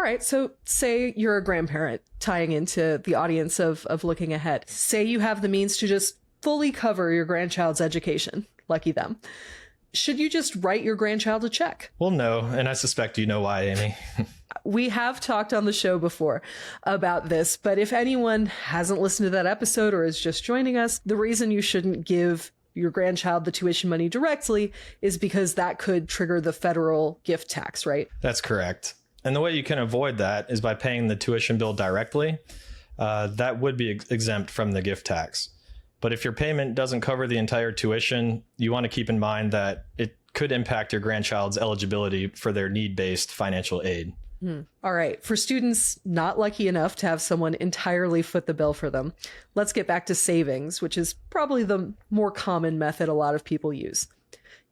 All right, so say you're a grandparent, tying into the audience of looking ahead. Say you have the means to just fully cover your grandchild's education. Lucky them. Should you just write your grandchild a check? Well, no, and I suspect you know why, Amy. We have talked on the show before about this, but if anyone hasn't listened to that episode or is just joining us, the reason you shouldn't give your grandchild the tuition money directly is because that could trigger the federal gift tax, right? That's correct. And the way you can avoid that is by paying the tuition bill directly. That would be exempt from the gift tax. But if your payment doesn't cover the entire tuition, you want to keep in mind that it could impact your grandchild's eligibility for their need-based financial aid. All right. For students not lucky enough to have someone entirely foot the bill for them, let's get back to savings, which is probably the more common method a lot of people use.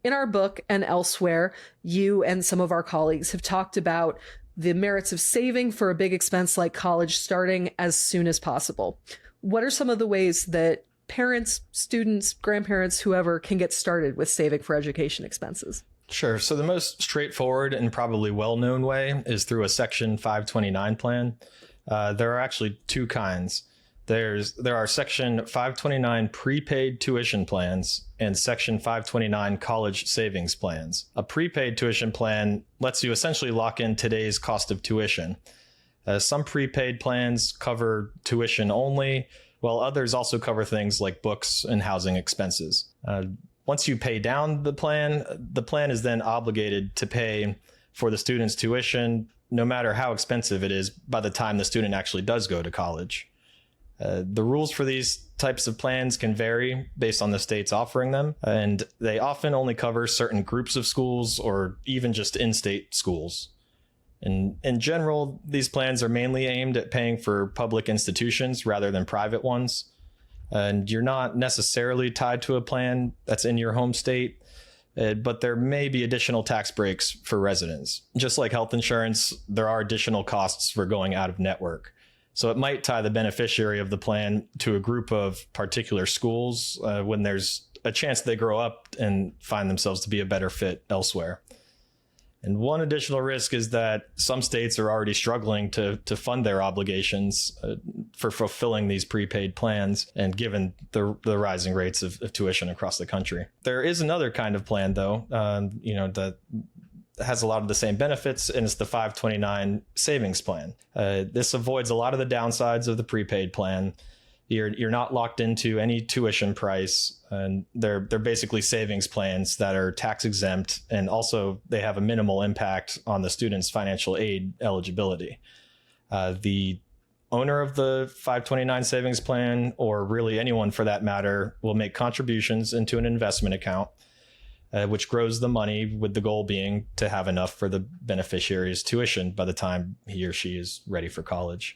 In our book and elsewhere, you and some of our colleagues have talked about the merits of saving for a big expense like college starting as soon as possible. What are some of the ways that parents, students, grandparents, whoever can get started with saving for education expenses? Sure. So the most straightforward and probably well-known way is through a Section 529 plan. There are actually two kinds. There are Section 529 prepaid tuition plans and Section 529 college savings plans. A prepaid tuition plan lets you essentially lock in today's cost of tuition. Some prepaid plans cover tuition only, while others also cover things like books and housing expenses. Once you pay down the plan is then obligated to pay for the student's tuition, no matter how expensive it is by the time the student actually does go to college. The rules for these types of plans can vary based on the states offering them, and they often only cover certain groups of schools or even just in-state schools. In general, these plans are mainly aimed at paying for public institutions rather than private ones. And you're not necessarily tied to a plan that's in your home state, but there may be additional tax breaks for residents. Just like health insurance, there are additional costs for going out of network. So it might tie the beneficiary of the plan to a group of particular schools when there's a chance they grow up and find themselves to be a better fit elsewhere. And one additional risk is that some states are already struggling to fund their obligations for fulfilling these prepaid plans, and given the rising rates of tuition across the country. There is another kind of plan, though, that has a lot of the same benefits, and it's the 529 savings plan. This avoids a lot of the downsides of the prepaid plan. You're not locked into any tuition price, and they're basically savings plans that are tax exempt, and also they have a minimal impact on the student's financial aid eligibility. The owner of the 529 savings plan, or really anyone for that matter, will make contributions into an investment account, which grows the money, with the goal being to have enough for the beneficiary's tuition by the time he or she is ready for college.